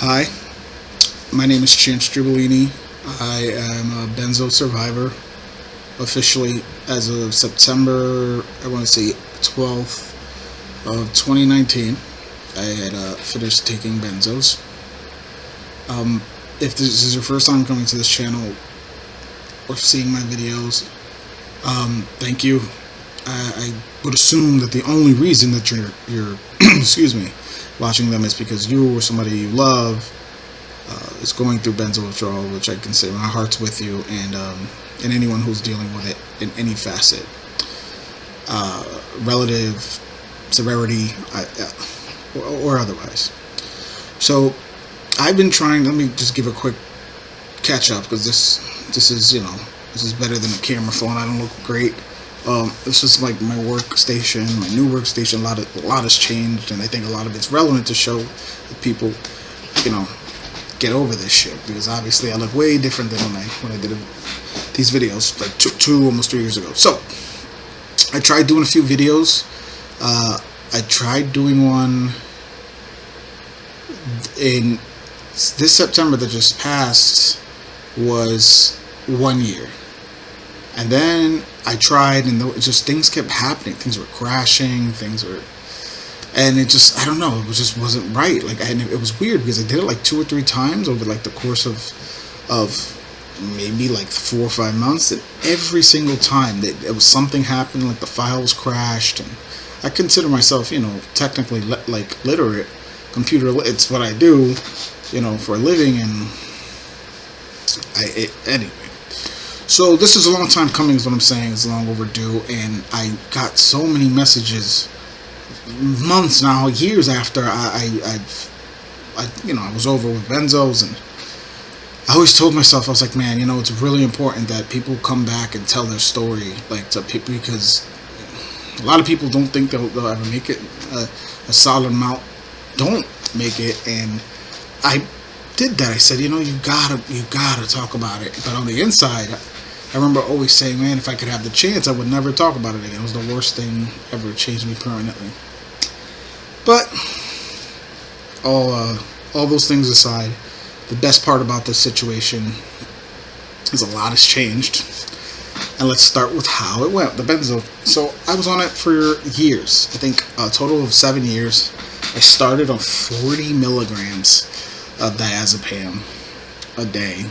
Hi, my name is Chance Giubilini. I am a benzo survivor officially as of September, I want to say 12th of 2019. I had finished taking benzos. Um, if this is your first time coming to this channel or seeing my videos, thank you. I would assume that the only reason that you're excuse me, watching them is because you or somebody you love is going through benzo withdrawal, which I can say my heart's with you, and anyone who's dealing with it in any facet, relative, severity, or otherwise. So I've been trying. Let me just give a quick catch up because this is this is better than a camera phone. I don't look great. This is like my workstation, my new workstation. A lot has changed, and I think a lot of it's relevant to show that people, get over this shit, because obviously I look way different than when I did these videos like two almost 3 years ago. So I tried doing a few videos. I tried doing one in this September that just passed was 1 year. And then I tried, and just things kept happening. Things were crashing. And it just, I don't know. It just wasn't right. It was weird because I did it like 2 or 3 times over like the course of maybe like 4 or 5 months. And every single time that it was something happened, like the files crashed. And I consider myself, technically like literate, it's what I do, for a living. And anyway. So this is a long time coming, is what I'm saying. It's long overdue, and I got so many messages, months now, years after I was over with benzos, and I always told myself, I was like, man, it's really important that people come back and tell their story, like to people, because a lot of people don't think they'll ever make it. A solid amount don't make it, and I did that. I said, you gotta talk about it. But on the inside, I remember always saying, man, if I could have the chance, I would never talk about it again. It was the worst thing ever. It changed me permanently. But all those things aside, the best part about this situation is a lot has changed. And let's start with how it went, the benzo. So I was on it for years. I think a total of 7 years. I started on 40 milligrams of diazepam a day,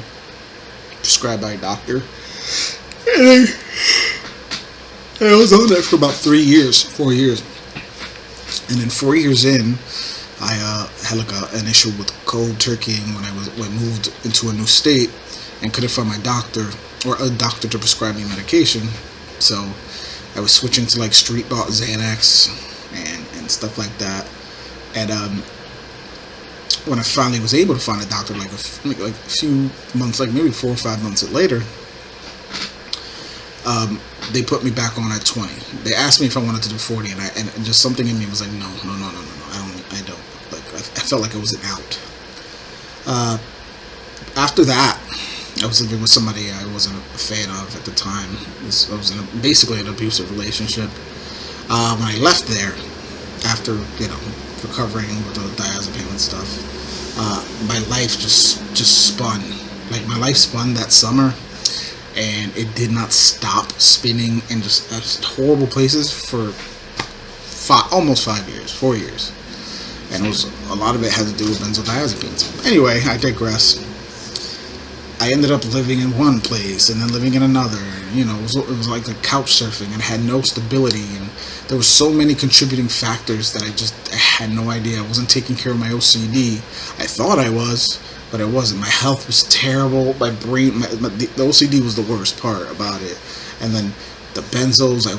prescribed by a doctor. And I was on that for about 4 years. And then 4 years in, I had like an issue with cold turkeying when I moved into a new state and couldn't find my doctor or a doctor to prescribe me medication. So I was switching to like street bought Xanax and stuff like that. And when I finally was able to find a doctor, like a few months, like maybe 4 or 5 months later, they put me back on at 20. They asked me if I wanted to do 40, and just something in me was like, no. I don't. Like I felt like it was an out. After that, I was living with somebody I wasn't a fan of at the time. I was in basically an abusive relationship. When I left there, after recovering with the diazepam and stuff, my life just spun. Like my life spun that summer, and it did not stop spinning in just horrible places for almost 5 years, 4 years, and a lot of it had to do with benzodiazepines. Anyway, I digress. I ended up living in one place and then living in another. It was like a couch surfing, and had no stability, and there were so many contributing factors that I had no idea. I wasn't taking care of my OCD. I thought I was, but I wasn't. My health was terrible. My brain, the OCD was the worst part about it. And then the benzos, I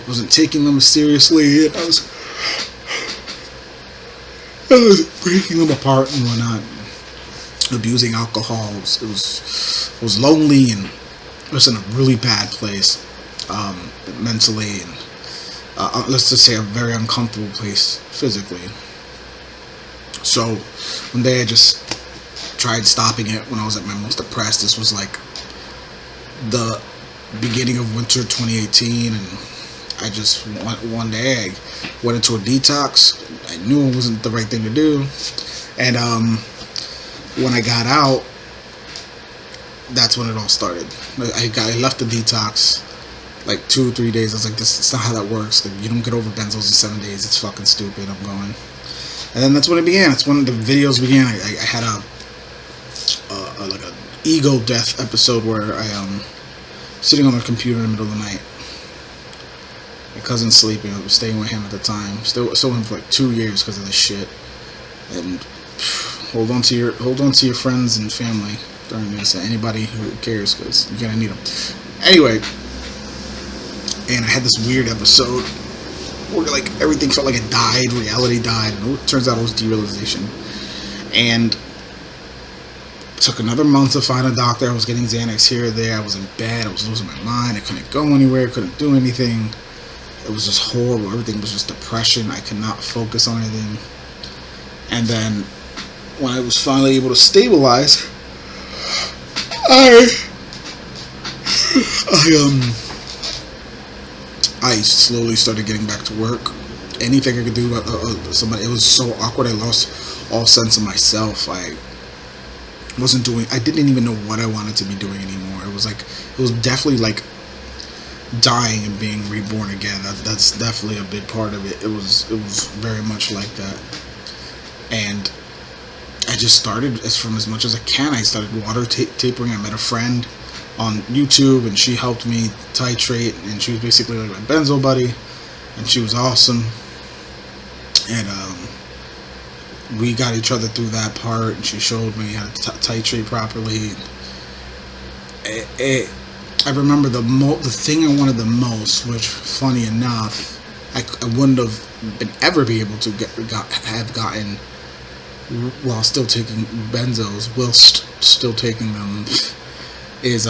wasn't taking them seriously. And I was breaking them apart and whatnot. Abusing alcohol. It was lonely, and I was in a really bad place, mentally, and let's just say a very uncomfortable place physically. So one day I just tried stopping it when I was at my most depressed. This was like the beginning of winter 2018, and I just one day I went into a detox. I knew it wasn't the right thing to do, And when I got out, that's when it all started. I left the detox like 2 or 3 days. I was like, this is not how that works. Like, you don't get over benzos in 7 days. It's fucking stupid. I'm going. And then that's when it began. That's when the videos began. I had like a ego death episode where I sitting on the computer in the middle of the night. My cousin's sleeping. I was staying with him at the time. Still with him for like 2 years because of this shit. And hold on to your friends and family during this. Anybody who cares, because you're gonna need them. Anyway, and I had this weird episode where like everything felt like it died, reality died, and it turns out it was derealization. And it took another month to find a doctor. I was getting Xanax here or there. I was in bed. I was losing my mind. I couldn't go anywhere. Couldn't do anything. It was just horrible. Everything was just depression. I could not focus on anything. And then when I was finally able to stabilize, I slowly started getting back to work. Anything I could do, somebody. It was so awkward. I lost all sense of myself. I didn't even know what I wanted to be doing anymore. It was definitely like dying and being reborn again. That's definitely a big part of it. It was very much like that. And I just started from as much as I can. I started water tapering. I met a friend on YouTube, and she helped me titrate, and she was basically like my benzo buddy, and she was awesome. And we got each other through that part, and she showed me how to titrate properly. I remember the thing I wanted the most, which, funny enough, I wouldn't have be able to have gotten while still taking benzos, whilst still taking them, is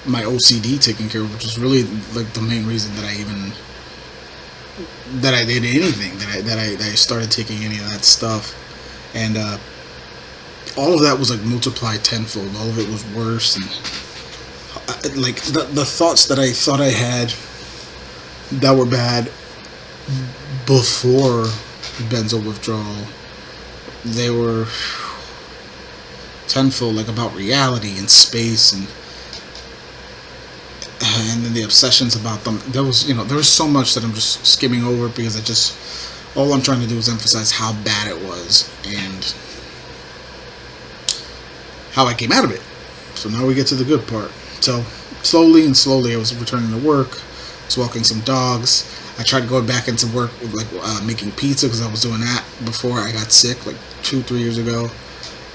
my OCD taken care of, which was really like the main reason that I did anything, that I started taking any of that stuff. And all of that was like multiplied tenfold. All of it was worse, and like the thoughts that I thought I had that were bad before benzo withdrawal, they were tenfold, like about reality and space, and then the obsessions about them. There was so much that I'm just skimming over, because all I'm trying to do is emphasize how bad it was and how I came out of it. So now we get to the good part. So slowly I was returning to work. I was walking some dogs. I tried going back into work with making pizza, because I was doing that before I got sick, like 2-3 years ago.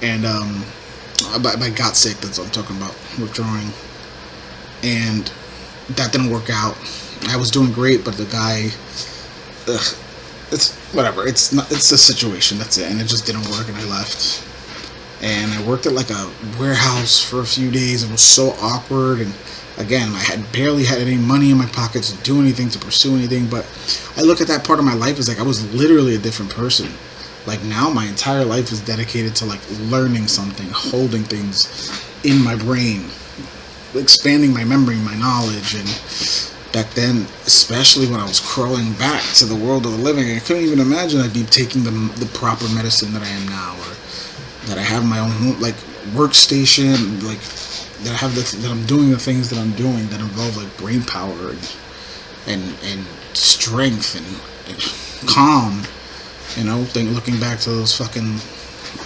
And I got sick, that's what I'm talking about, withdrawing. And that didn't work out. I was doing great, but the guy, it's whatever. It's a situation, that's it. And it just didn't work, and I left. And I worked at like a warehouse for a few days. It was so awkward, and again, I had barely had any money in my pockets to do anything, to pursue anything. But I look at that part of my life as like I was literally a different person. Like now my entire life is dedicated to like learning something, holding things in my brain, expanding my memory, my knowledge. And back then, especially when I was crawling back to the world of the living, I couldn't even imagine I'd be taking the proper medicine that I am now, or that I have my own like workstation, like that I'm doing the things that I'm doing that involve like brain power and strength and calm. Looking back to those fucking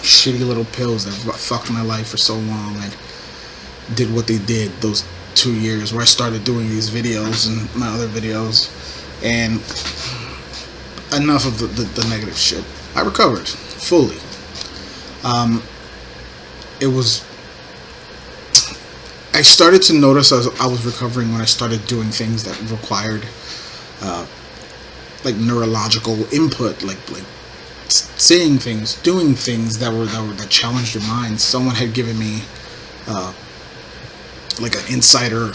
shitty little pills that fucked my life for so long and did what they did those 2 years where I started doing these videos and my other videos. And enough of the negative shit. I recovered fully. I started to notice as I was recovering when I started doing things that required like neurological input, like saying things, doing things that challenged your mind. Someone had given me like an insider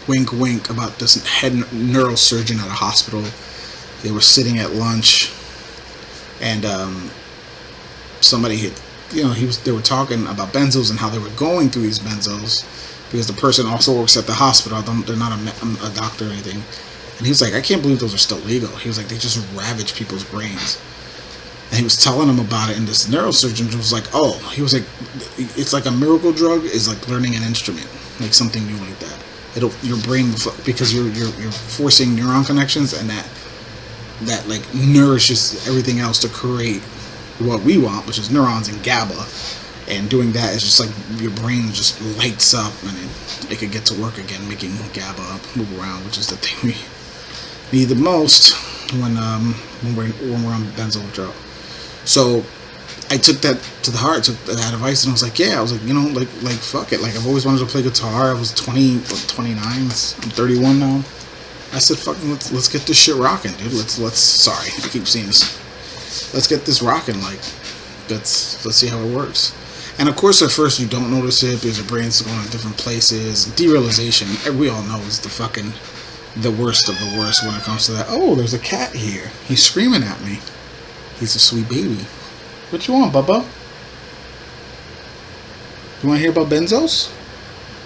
wink wink about this head neurosurgeon at a hospital. They were sitting at lunch, and somebody had, they were talking about benzos and how they were going through these benzos, because the person also works at the hospital. They're not a doctor or anything. And he was like, I can't believe those are still legal. He was like, they just ravage people's brains. And he was telling him about it, and this neurosurgeon was like, "Oh," he was like, "It's like a miracle drug is like learning an instrument, like something new like that. It'll your brain because you're forcing neuron connections, and that like nourishes everything else to create what we want, which is neurons and GABA. And doing that is just like your brain just lights up, and it could get to work again, making GABA move around, which is the thing we need the most when we're on benzo withdrawal. So I took that to the heart, took that advice, and I was like, yeah, I was like, like fuck it. Like, I've always wanted to play guitar. I was 29, I'm 31 now. I said, fucking, let's get this shit rocking, dude. Sorry, I keep saying this. Let's get this rocking. Like, let's see how it works. And of course, at first you don't notice it because your brain's going in different places. Derealization, we all know, is the worst of the worst when it comes to that. Oh, there's a cat here. He's screaming at me. He's a sweet baby. What you want, Bubba? You want to hear about benzos?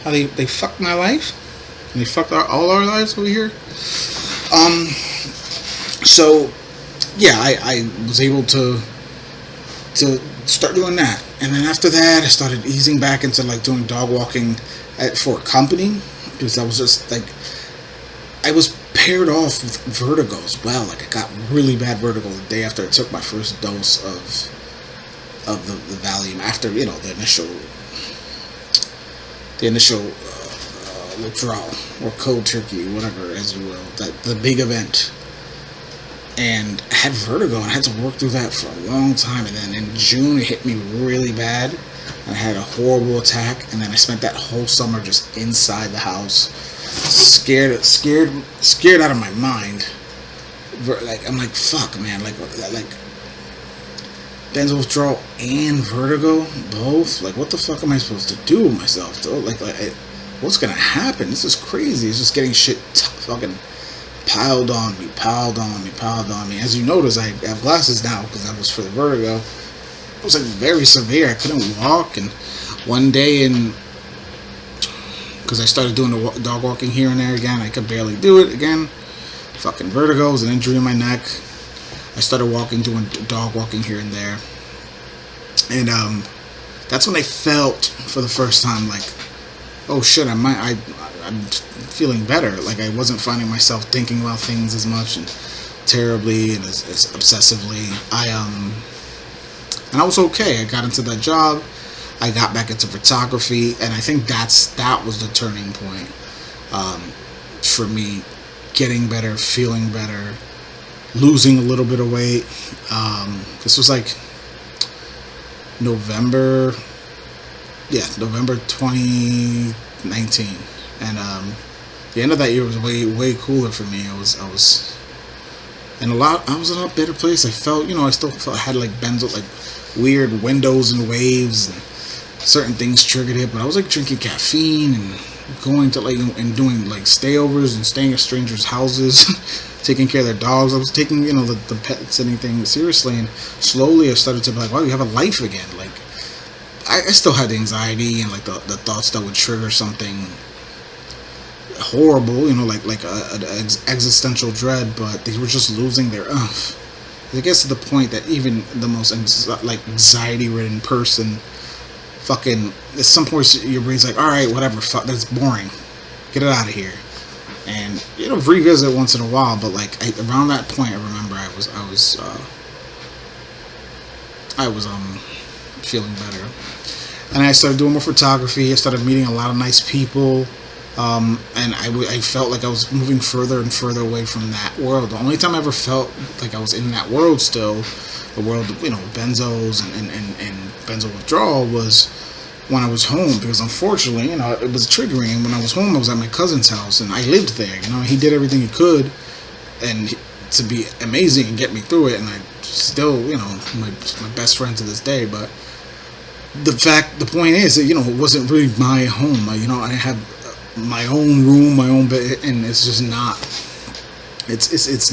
How they fucked my life? And they fucked all our lives over here? So, yeah, I was able to start doing that. And then after that, I started easing back into like doing dog walking for a company, because I was just like, I was paired off with vertigo as well. Like, I got really bad vertigo the day after I took my first dose of the Valium, after, the initial withdrawal, or cold turkey, whatever, as you will, the big event. And I had vertigo, and I had to work through that for a long time. And then in June, it hit me really bad. I had a horrible attack, and then I spent that whole summer just inside the house, scared out of my mind. Like, I'm like, fuck, man, like benzo withdrawal and vertigo, both. Like, what the fuck am I supposed to do with myself, though? Like what's gonna happen? This is crazy. It's just getting shit fucking piled on me. As you notice, I have glasses now because that was for the vertigo. It was like very severe. I couldn't walk, and one day, because I started doing the dog walking here and there again, I could barely do it again. Fucking vertigo, was an injury in my neck. I started doing dog walking here and there, and that's when I felt for the first time like, oh shit, I'm feeling better. Like, I wasn't finding myself thinking about things as much and terribly and as obsessively. And I was okay. I got into that job. I got back into photography, and I think that was the turning point for me, getting better, feeling better, losing a little bit of weight. This was like November 2019, and the end of that year was way cooler for me. I was in a better place. I felt, I still felt I had like benzo, like weird windows and waves, and certain things triggered it, but I was like drinking caffeine and going to like and doing like stayovers and staying at strangers' houses, taking care of their dogs. I was taking the pet sitting thing seriously, and slowly I started to be like, wow, you have a life again. Like, I still had the anxiety and like the thoughts that would trigger something horrible, like an existential dread, but they were just losing their umph. It gets to the point that even the most anxiety-ridden person, fucking, at some point your brain's like, all right, whatever, fuck, that's boring, get it out of here. And revisit once in a while, but like around that point, I remember I was feeling better, and I started doing more photography. I started meeting a lot of nice people. And I felt like I was moving further and further away from that world. The only time I ever felt like I was in that world still, the world of, benzos and benzo withdrawal, was when I was home, because unfortunately, it was triggering. And when I was home, I was at my cousin's house, and I lived there. He did everything he could and to be amazing and get me through it, and I still, my best friend to this day. But the point is that, it wasn't really my home. I had my own room, my own bed, and it's just not. It's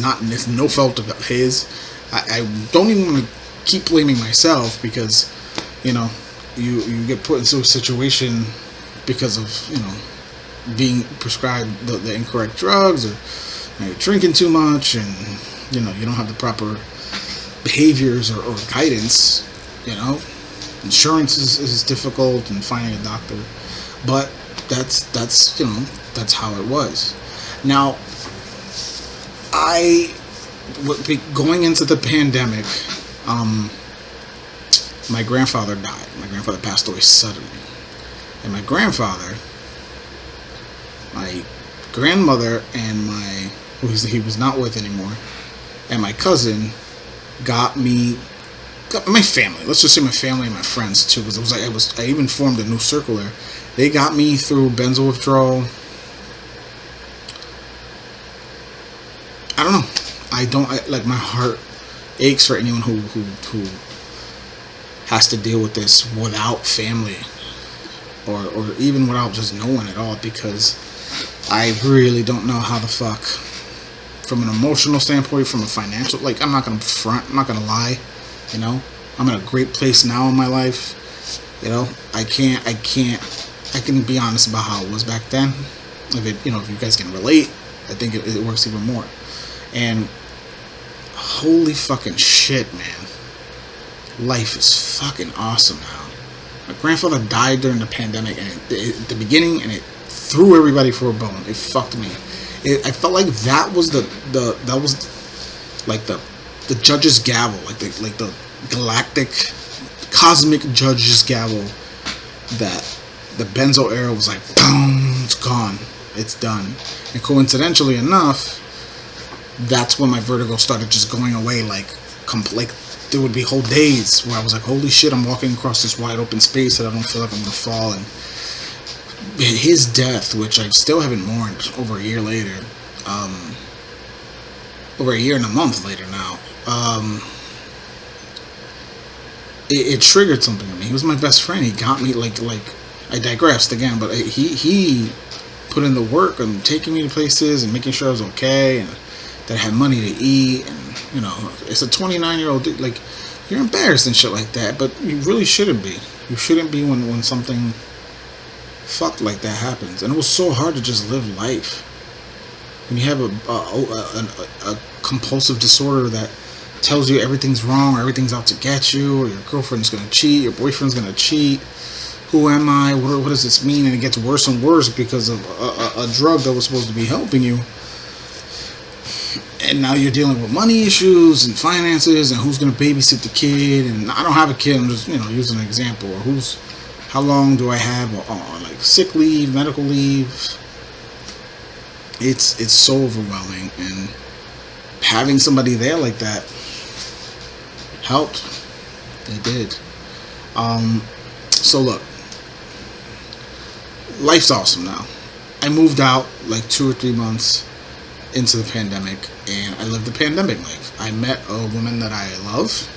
no fault of his. I don't even want to keep blaming myself, because you get put into a situation because of being prescribed the incorrect drugs, or you're drinking too much, and you don't have the proper behaviors or guidance. You know, insurance is difficult and finding a doctor, but that's that's how it was. Now, going into the pandemic, my grandfather died. My grandfather passed away suddenly, and my grandfather, my grandmother, and who he was not with anymore, and my cousin got my family. Let's just say my family and my friends too, because I even formed a new circle there. They got me through benzo withdrawal. I don't know. Like, my heart aches for anyone who has to deal with this without family, or even without just no one at all, because I really don't know how the fuck, from an emotional standpoint, from a financial, like, I'm not gonna front, I'm not gonna lie, you know, I'm in a great place now in my life, you know, I can be honest about how it was back then. If you guys can relate, I think it works even more. And holy fucking shit, man, life is fucking awesome now. My grandfather died during the pandemic, and at the beginning, and it threw everybody for a bone. It fucked me. I felt like that was the judge's gavel, like the galactic, cosmic judge's gavel, that the benzo era was like, boom, it's gone, it's done. And coincidentally enough, that's when my vertigo started just going away. Like there would be whole days where I was like, holy shit, I'm walking across this wide open space that I don't feel like I'm gonna fall. And his death, which I still haven't mourned over a year later, over a year and a month later now, it triggered something in me. He was my best friend. He got me, like I digressed again, but he put in the work and taking me to places and making sure I was okay and that I had money to eat. And it's a 29-year-old dude. Like, you're embarrassed and shit like that, but you really shouldn't be. You shouldn't be when something fucked like that happens. And it was so hard to just live life when you have a compulsive disorder that tells you everything's wrong, or everything's out to get you, or your girlfriend's gonna cheat, your boyfriend's gonna cheat. Who am I? What does this mean? And it gets worse and worse because of a drug that was supposed to be helping you. And now you're dealing with money issues and finances, and who's going to babysit the kid. And I don't have a kid, I'm just using an example. Or how long do I have on like sick leave, medical leave? It's so overwhelming, and having somebody there like that helped. It did. So look, life's awesome now. I moved out like 2 or 3 months into the pandemic, and I lived the pandemic life. I met a woman that I love,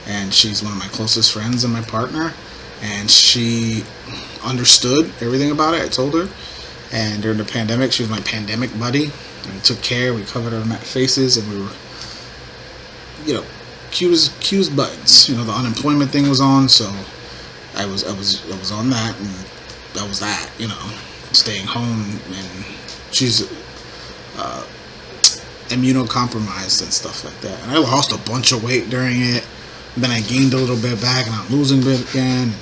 and she's one of my closest friends and my partner, and she understood everything about it. I told her, and during the pandemic, she was my pandemic buddy, and we took care. We covered our faces, and we were, cute as buttons. The unemployment thing was on, so I was on that, and that was that. Staying home, and she's immunocompromised and stuff like that. And I lost a bunch of weight during it. And then I gained a little bit back, and I'm losing a bit again.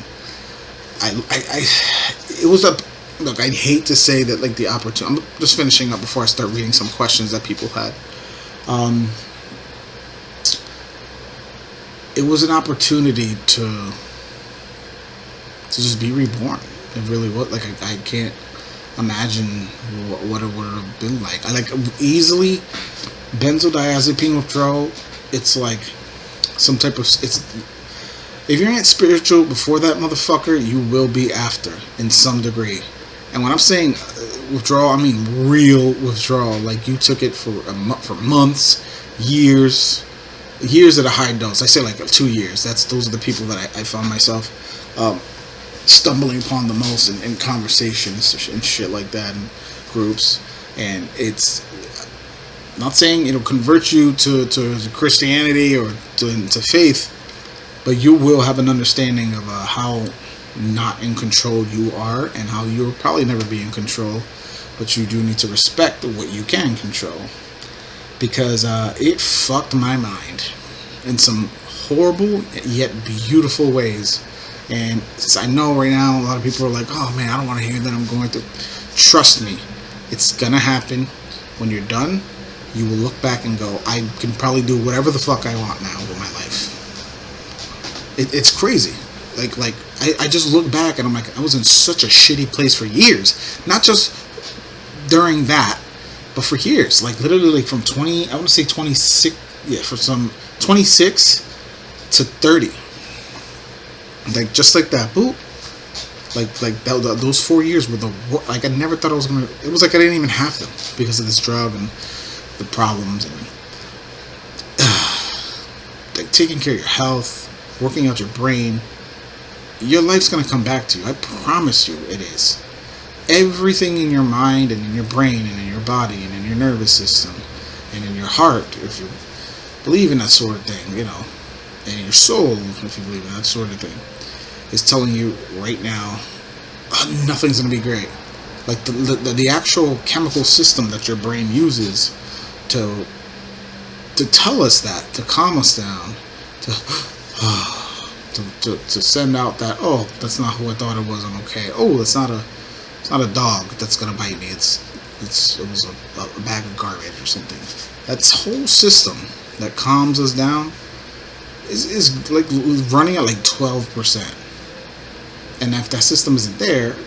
And it was look, I'd hate to say that, like, the opportunity. I'm just finishing up before I start reading some questions that people had. It was an opportunity to just be reborn. It really was. Like, I can't imagine what it would have been like. I easily benzodiazepine withdrawal. It's like some type of. If you're not spiritual before that motherfucker, you will be after in some degree. And when I'm saying withdrawal, I mean real withdrawal. Like, you took it for months, years at a high dose. I say like 2 years. Those are the people that I found myself stumbling upon the most in conversations and shit like that, in groups. And it's not saying it'll convert you to Christianity or to faith, but you will have an understanding of how not in control you are, and how you'll probably never be in control, but you do need to respect what you can control, because it fucked my mind. in some horrible yet beautiful ways. And since I know right now a lot of people are like, oh man, I don't want to hear that I'm going through. Trust me, it's gonna happen. When you're done, you will look back and go, I can probably do whatever the fuck I want now with my life. It's crazy. I just look back and I'm like, I was in such a shitty place for years. Not just during that, but for years. Like literally from 20, I want to say 26, yeah, for some 26 to 30. Like just like that, boop. Those 4 years were I never thought I was gonna. It was like I didn't even have them because of this drug and the problems and like taking care of your health, working out your brain. Your life's gonna come back to you. I promise you, it is. Everything in your mind and in your brain and in your body and in your nervous system and in your heart, if you believe in that sort of thing, and in your soul, if you believe in that sort of thing, is telling you right now, nothing's gonna be great. Like the actual chemical system that your brain uses to tell us that, to calm us down, to send out that, oh, that's not who I thought it was. I'm okay. Oh, it's not a dog that's gonna bite me. It was a bag of garbage or something. That whole system that calms us down is like running at like 12%. And if that system isn't there,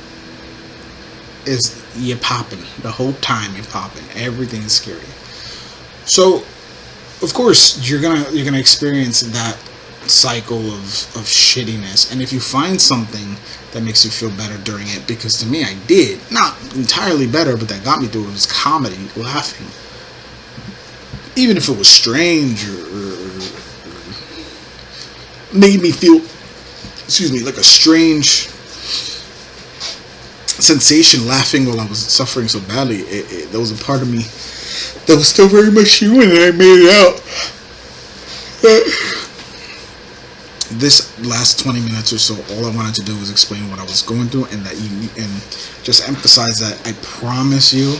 you're popping the whole time. You're popping. Everything is scary. So, of course, you're gonna experience that cycle of shittiness. And if you find something that makes you feel better during it, because to me, I did not entirely better, but that got me through it, was comedy, laughing. Even if it was strange or made me feel, like a strange sensation, laughing while I was suffering so badly. There was a part of me that was still very much human, and I made it out. This last 20 minutes or so, all I wanted to do was explain what I was going through, and and just emphasize that I promise you're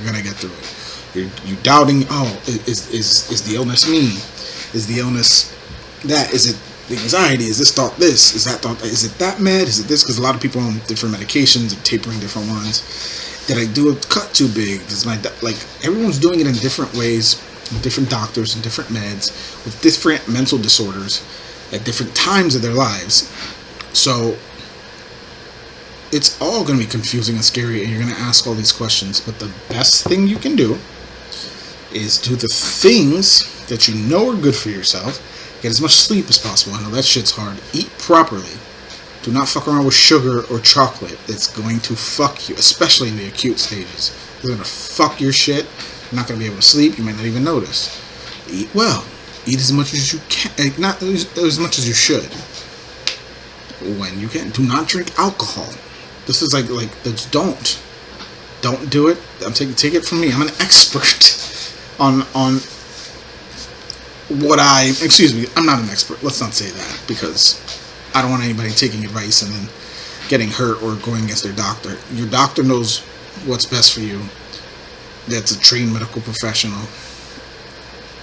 gonna get through it. You're doubting. Oh, is the illness me? Is the illness that? Is it the anxiety? Is this thought this? Is that thought? Is it that med? Is it this? Because a lot of people on different medications are tapering different ones. Did I do a cut too big? Everyone's doing it in different ways, with different doctors and different meds, with different mental disorders at different times of their lives. So it's all going to be confusing and scary, and you're going to ask all these questions. But the best thing you can do is do the things that you know are good for yourself. Get as much sleep as possible. I know that shit's hard. Eat properly. Do not fuck around with sugar or chocolate. It's going to fuck you, especially in the acute stages. It's going to fuck your shit. You're not going to be able to sleep. You might not even notice. Eat well. Eat as much as you can. Not as much as you should. When you can. Do not drink alcohol. This is don't do it. Take it from me. I'm an expert on what I'm not an expert. Let's not say that, because I don't want anybody taking advice and then getting hurt or going against their doctor. Your doctor knows what's best for you. That's a trained medical professional.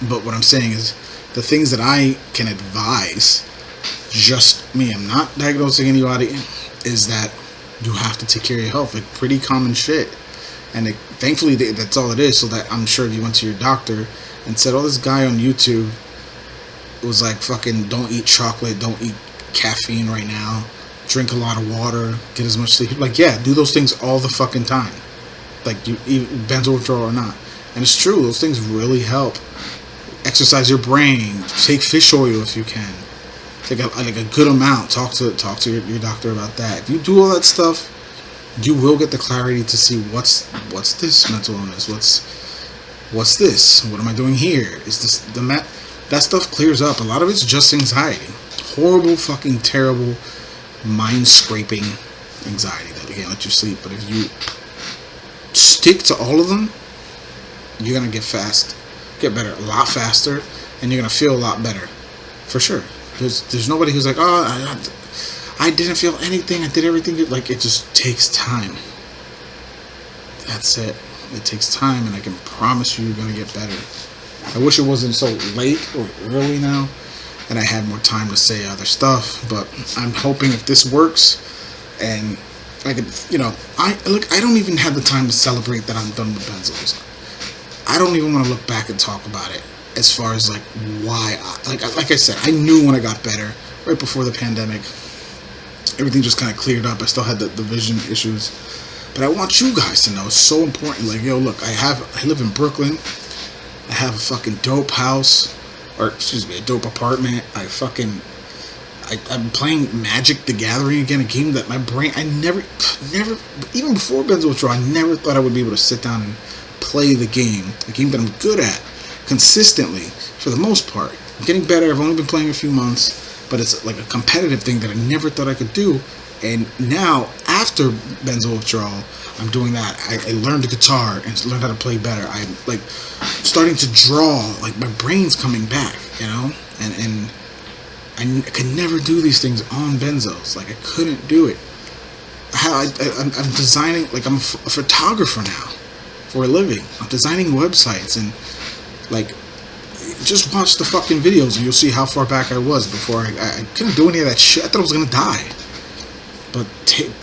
But what I'm saying is, the things that I can advise, just me, I'm not diagnosing anybody, is that you have to take care of your health. It's pretty common shit. And thankfully, that's all it is. So that I'm sure if you went to your doctor and said, oh, this guy on YouTube was like, fucking don't eat chocolate, don't eat caffeine right now, drink a lot of water, get as much sleep. Like, yeah, do those things all the fucking time. Like, you Benzo-Free or not. And it's true, those things really help. Exercise your brain. Take fish oil if you can. Take a good amount. Talk to your doctor about that. If you do all that stuff, you will get the clarity to see what's this mental illness. What's this? What am I doing here? Is this that stuff clears up. A lot of it's just anxiety. Horrible, fucking terrible, mind scraping anxiety that can't let you sleep. But if you stick to all of them, you're gonna get better a lot faster, and you're gonna feel a lot better, for sure. There's nobody who's like, oh, I didn't feel anything, I did everything. Like, it just takes time. That's it. It takes time, and I can promise you, you're gonna get better. I wish it wasn't so late or early now, and I had more time to say other stuff. But I'm hoping if this works, and I could, I don't even have the time to celebrate that I'm done with benzos. I don't even want to look back and talk about it. As far as like why, like I said, I knew when I got better right before the pandemic. Everything just kind of cleared up. I still had the vision issues, but I want you guys to know it's so important. Like, yo, look, I live in Brooklyn. I have a fucking dope house, or excuse me, a dope apartment. I'm playing Magic the Gathering again, a game that my brain, I never, even before Benzo-Free, I never thought I would be able to sit down and play the game that I'm good at, consistently, for the most part. I'm getting better. I've only been playing a few months, but it's like a competitive thing that I never thought I could do. And now, after Benzo-Free, I'm doing that. I learned the guitar and learned how to play better. I'm like starting to draw. Like my brain's coming back, and I could never do these things on benzos. Like I couldn't do it. I'm designing. Like I'm a photographer now for a living. I'm designing websites, and like just watch the fucking videos and you'll see how far back I was before I couldn't do any of that shit. I thought I was gonna die. But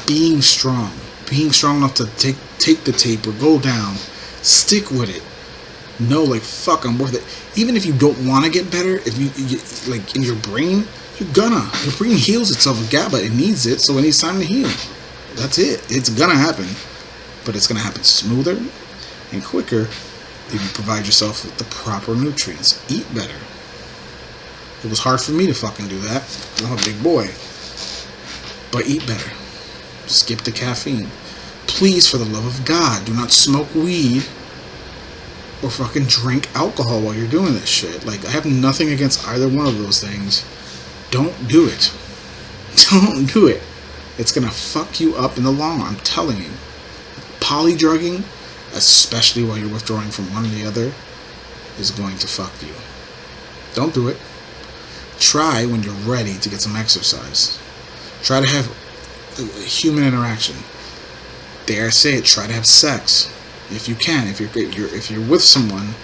being strong enough to take the tape or go down, stick with it. Know, like, fuck, I'm worth it. Even if you don't want to get better, if you like in your brain, your brain heals itself with GABA. It needs it, so it needs time to heal. That's it. It's gonna happen, but it's gonna happen smoother and quicker if you provide yourself with the proper nutrients. Eat better. It was hard for me to fucking do that. I'm a big boy. But eat better. Skip the caffeine. Please, for the love of God, do not smoke weed or fucking drink alcohol while you're doing this shit. Like, I have nothing against either one of those things. Don't do it. Don't do it. It's gonna fuck you up in the long run, I'm telling you. Polydrugging, especially while you're withdrawing from one or the other, is going to fuck you. Don't do it. Try when you're ready to get some exercise. Try to have a human interaction. Dare I say it, try to have sex. If you can, if you're with someone,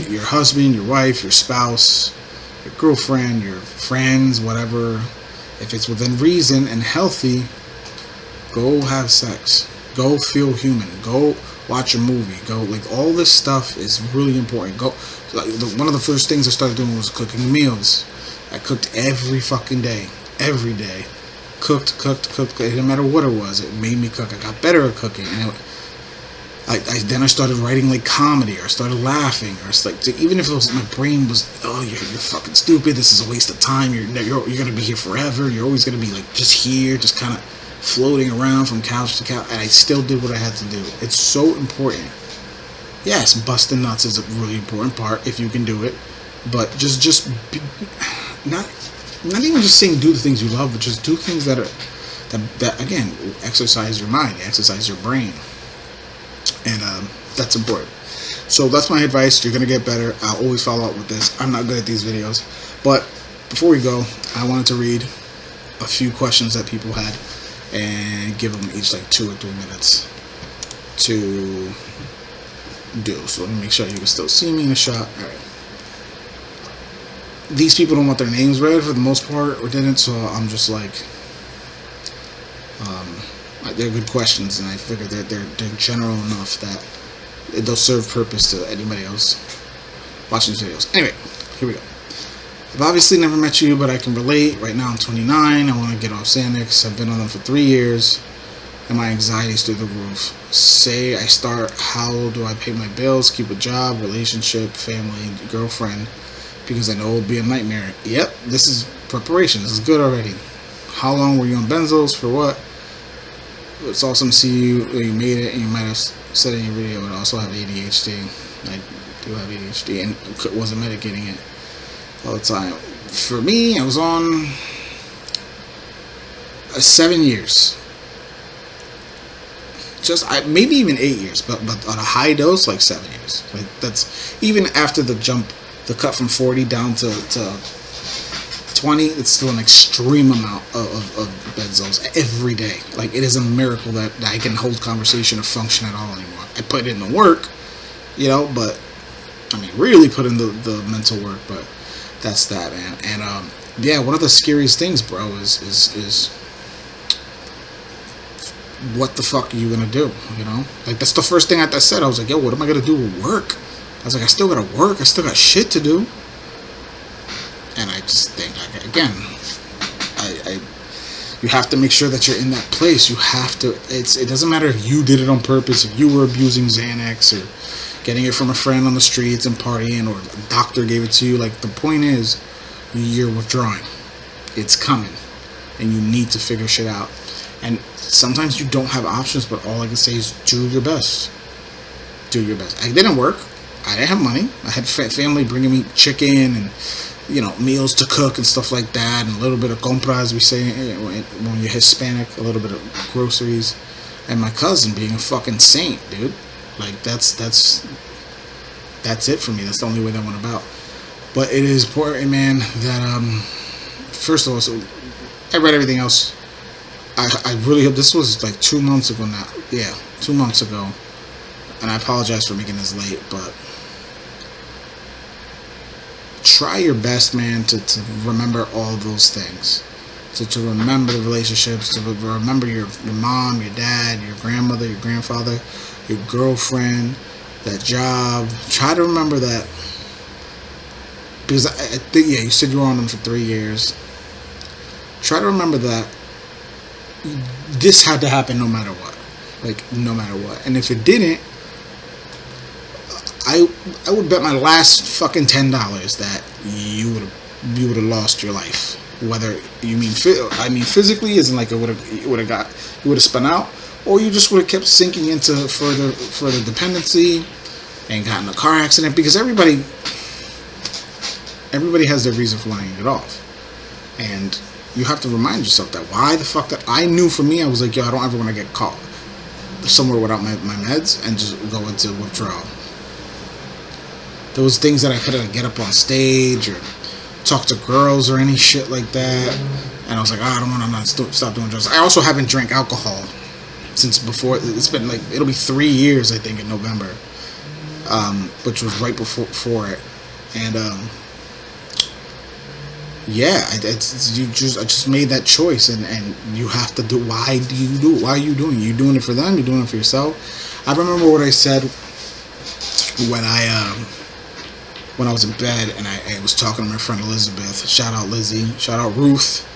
your husband, your wife, your spouse, your girlfriend, your friends, whatever, if it's within reason and healthy, go have sex. Go feel human. Go watch a movie. Go, like, all this stuff is really important. Go, like, one of the first things I started doing was cooking meals. I cooked every fucking day. Every day. Cooked. It didn't matter what it was. It made me cook. I got better at cooking. And then I started writing, like, comedy, or I started laughing, or it's like, even if it was, my brain was, oh, you're fucking stupid, this is a waste of time, you're gonna be here forever, you're always gonna be, like, just here, just kind of floating around from couch to couch, and I still did what I had to do. It's so important. Yes, busting nuts is a really important part if you can do it, but just be, not even just saying do the things you love, but just do things that again, exercise your mind, exercise your brain. And that's important. So that's my advice. You're going to get better. I'll always follow up with this. I'm not good at these videos. But before we go, I wanted to read a few questions that people had and give them each like 2 or 3 minutes to do. So let me make sure you can still see me in the shot. All right. These people don't want their names read for the most part, or didn't, so I'm just like, they're good questions, and I figure they're general enough that they'll serve purpose to anybody else watching these videos. Anyway, here we go. I've obviously never met you, but I can relate. Right now I'm 29. I want to get off Xanax. I've been on them for 3 years, and my anxiety's through the roof. Say I start, how do I pay my bills, keep a job, relationship, family, girlfriend, because I know it'll be a nightmare. Yep, this is preparation. This is good already. How long were you on benzos? For what? It's awesome to see you made it, and you might have said in your video I also have ADHD. I do have ADHD and wasn't medicating it all the time. For me, I was on 7 years. Maybe even 8 years, but on a high dose, like 7 years. Like, that's even after the cut from 40 down to 20, it's still an extreme amount of benzos every day. Like, it is a miracle that I can hold conversation or function at all anymore. I put in the work, but I mean, really put in the mental work, but that's that, man. And yeah, one of the scariest things, bro, is what the fuck are you gonna do? You know, like that's the first thing I said. I was like, yo, what am I gonna do with work? I was like, I still gotta work. I still got shit to do. And I just think, like, again, I you have to make sure that you're in that place. You have to. It doesn't matter if you did it on purpose, if you were abusing Xanax or getting it from a friend on the streets and partying, or a doctor gave it to you. Like, the point is, you're withdrawing. It's coming, and you need to figure shit out. And sometimes you don't have options, but all I can say is do your best. Do your best. It didn't work. I didn't have money. I had family bringing me chicken and, you know, meals to cook and stuff like that, and a little bit of compras, we say when you're Hispanic, a little bit of groceries, and my cousin being a fucking saint, dude. Like, that's it for me. That's the only way that went about. But it is important, man, that first of all, so I read everything else. I really hope this was like 2 months ago now. Yeah, 2 months ago. And I apologize for making this late, but try your best, man, to remember all those things. To remember the relationships, to remember your mom, your dad, your grandmother, your grandfather, your girlfriend, that job. Try to remember that. Because I think, yeah, you said you were on them for 3 years. Try to remember that this had to happen no matter what. Like, no matter what. And if it didn't, I would bet my last fucking $10 that you would have lost your life. Whether you mean physically, isn't like you would have spun out, or you just would have kept sinking into further dependency and gotten a car accident. Because everybody has their reason for wanting to get off, and you have to remind yourself that why the fuck that I knew for me, I was like, yo, I don't ever want to get caught somewhere without my meds and just go into withdrawal. There was things that I couldn't get up on stage or talk to girls or any shit like that, and I was like, I don't want to stop doing drugs. I also haven't drank alcohol since before. It's been like, it'll be 3 years, I think, in November, which was right before it. And yeah, I just made that choice, and you have to do. Why do you do it? Why are you doing it? You doing it for them? You're doing it for yourself? I remember what I said when I was in bed and I was talking to my friend Elizabeth. Shout out Lizzie. Shout out Ruth.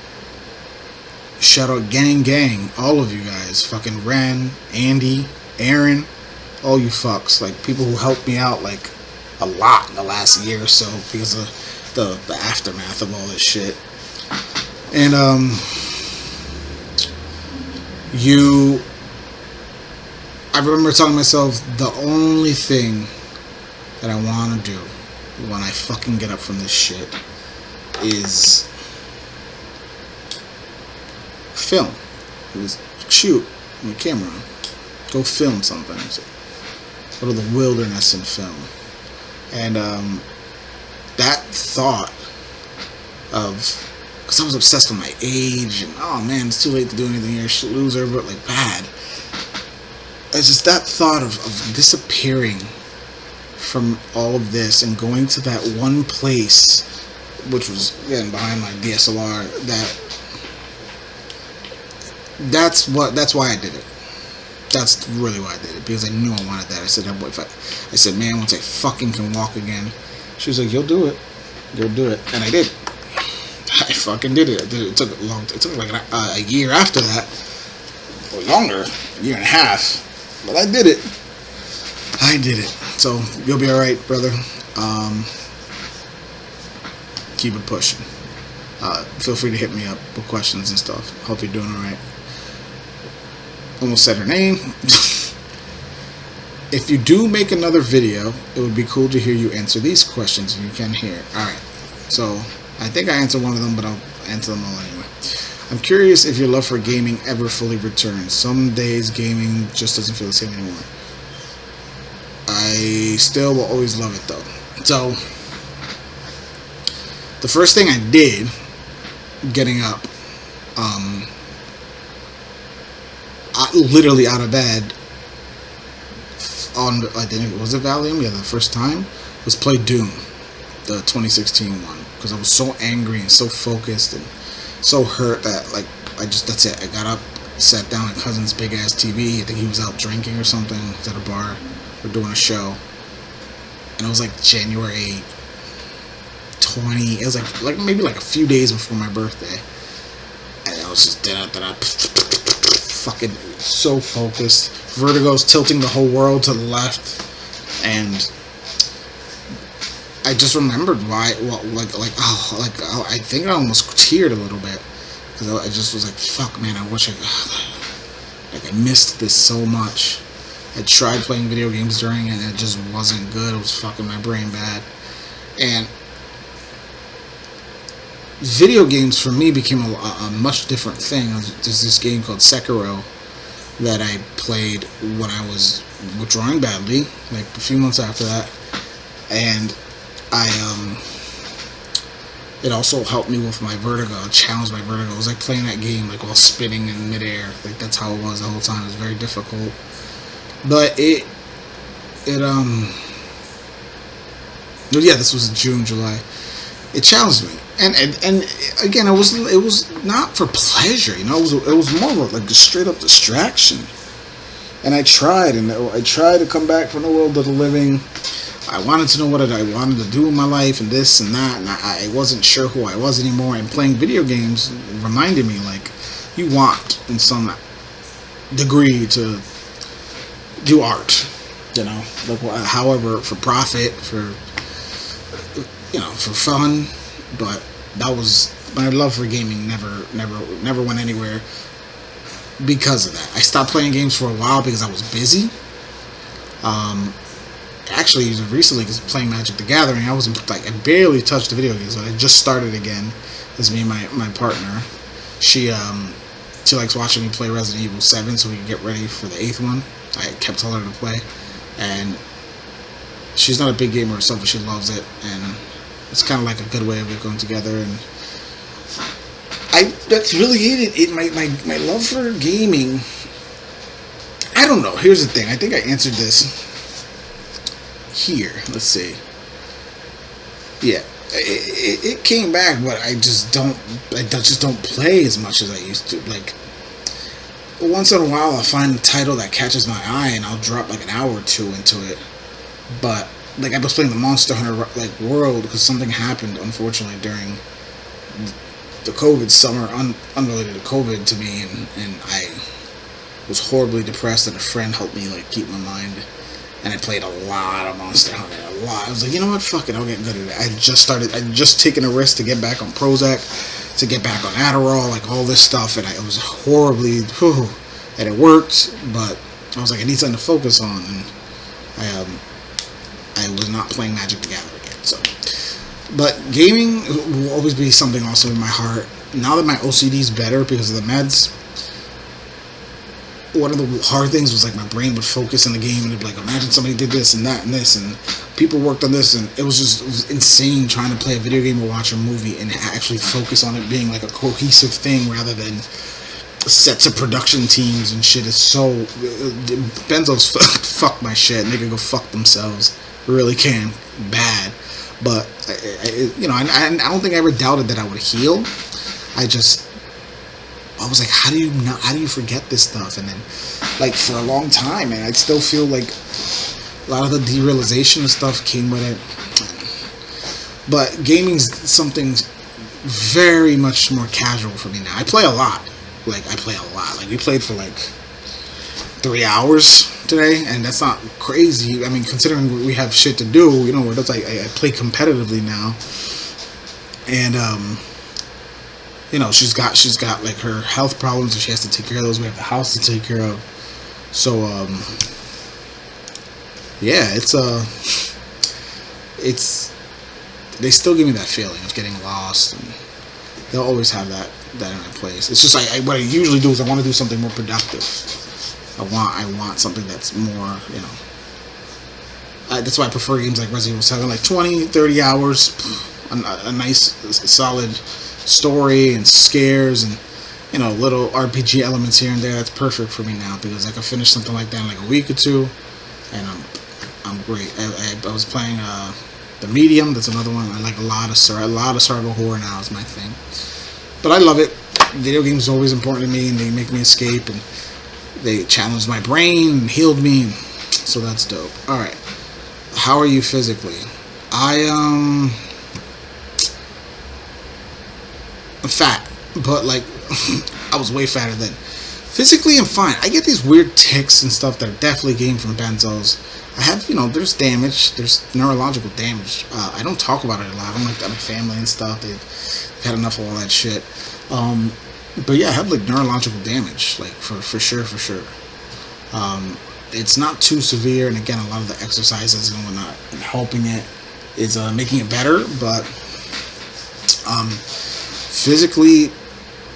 Shout out gang, all of you guys. Fucking Ren, Andy, Aaron, all you fucks. Like, people who helped me out like a lot in the last year or so because of the aftermath of all this shit. And I remember telling myself, the only thing that I want to do when I fucking get up from this shit is film. Just shoot with a camera. Go film something. Go to the wilderness and film. And that thought of, because I was obsessed with my age and, oh man, it's too late to do anything here, loser, but like bad. It's just that thought of disappearing from all of this and going to that one place, which was, again, behind my DSLR. That's why I did it. That's really why I did it, because I knew I wanted that. I said, I said, man, once I fucking can walk again. She was like, you'll do it. You'll do it. And I did. I fucking did it. I did it. It took like a year after that, or longer, a year and a half. But I did it. I did it. So you'll be all right, brother. Keep it pushing. Feel free to hit me up with questions and stuff. Hope you're doing all right. Almost said her name. If you do make another video, it would be cool to hear you answer these questions if you can hear. Alright, so I think I answered one of them, but I'll answer them all anyway. I'm curious if your love for gaming ever fully returns. Some days gaming just doesn't feel the same anymore. I still will always love it though. So, the first thing I did getting up, literally out of bed, on, I think it was a Valium, yeah, the first time, was play Doom, the 2016 one, because I was so angry and so focused and so hurt that like that's it. I got up, sat down at cousin's big ass TV. I think he was out drinking or something. He was at a bar. We're doing a show, and it was like January 20. It was like maybe like a few days before my birthday, and I was just fucking so focused. Vertigo's tilting the whole world to the left, and I just remembered why. Well, I think I almost teared a little bit because I just was like, "Fuck, man! I wish I missed this so much." I tried playing video games during it, and it just wasn't good. It was fucking my brain bad, and video games for me became a much different thing. There's this game called Sekiro that I played when I was withdrawing badly, like a few months after that, and it also helped me with my vertigo. It challenged my vertigo. It was like playing that game like while spinning in midair. Like that's how it was the whole time. It was very difficult, but yeah, this was June, July. It challenged me, and again, it was not for pleasure, you know. It was more of like a straight up distraction. And I tried to come back from the world of the living. I wanted to know what I wanted to do in my life and this and that, and I wasn't sure who I was anymore. And playing video games reminded me, like, you want in some degree to do art, you know, like however, for profit, for for fun. But that was my love for gaming. Never went anywhere because of that. I stopped playing games for a while because I was busy. Actually, recently, because playing Magic the Gathering, I I barely touched the video games, but I just started again. As me and my partner, she likes watching me play Resident Evil 7, so we can get ready for the 8th one. I kept telling her to play, and she's not a big gamer herself, but she loves it, and it's kind of like a good way of it going together. And that's really it. My love for gaming. I don't know. Here's the thing. I think I answered this here. Let's see. Yeah, it came back, but I just don't play as much as I used to. Like once in a while, I'll find a title that catches my eye, and I'll drop like an hour or two into it. But like I was playing the Monster Hunter world because something happened, unfortunately, during the COVID summer, unrelated to COVID to me, and I was horribly depressed, and a friend helped me like keep my mind. And I played a lot of Monster Hunter, a lot. I was like, you know what, fuck it, I'll get good at it. I just taken a risk to get back on Prozac, to get back on Adderall, like all this stuff, and it was horribly, and it worked, but I was like, I need something to focus on, and I was not playing Magic the Gathering again, so. But gaming will always be something also in my heart. Now that my OCD is better because of the meds, one of the hard things was like my brain would focus on the game and it'd be like, imagine somebody did this and that and this, and people worked on this, and it was insane trying to play a video game or watch a movie and actually focus on it being like a cohesive thing rather than sets of production teams and shit. Is so Benzo's fuck my shit. They can go fuck themselves. Really can bad. But I don't think I ever doubted that I would heal. I was like, how do you forget this stuff? And then, like, for a long time, and I still feel like a lot of the derealization and stuff came with it. But gaming's something very much more casual for me now. I play a lot. Like, we played for, like, 3 hours today, and that's not crazy. I mean, considering we have shit to do, that's like, I play competitively now. And, she's got like her health problems, and she has to take care of those. We have the house to take care of. So, yeah, they still give me that feeling of getting lost, and they'll always have that in my place. It's just what I usually do is I want to do something more productive. I want something that's more, that's why I prefer games like Resident Evil 7, like 20, 30 hours, a nice, solid story and scares and little RPG elements here and there. That's perfect for me now because I can finish something like that in like a week or two, and I'm great. I was playing The Medium, that's another one. I like a lot of survival horror now is my thing. But I love it. Video games are always important to me, and they make me escape, and they challenged my brain and healed me, and so that's dope. All right, how are you physically? I'm fat, but like I was way fatter then. Physically, I'm fine. I get these weird tics and stuff that are definitely gained from benzos. I have, there's damage. There's neurological damage. I don't talk about it a lot. I don't like that. My family and stuff, they've had enough of all that shit. But yeah, I have like neurological damage, like for sure. It's not too severe, and again, a lot of the exercises and whatnot and helping it is making it better. But physically,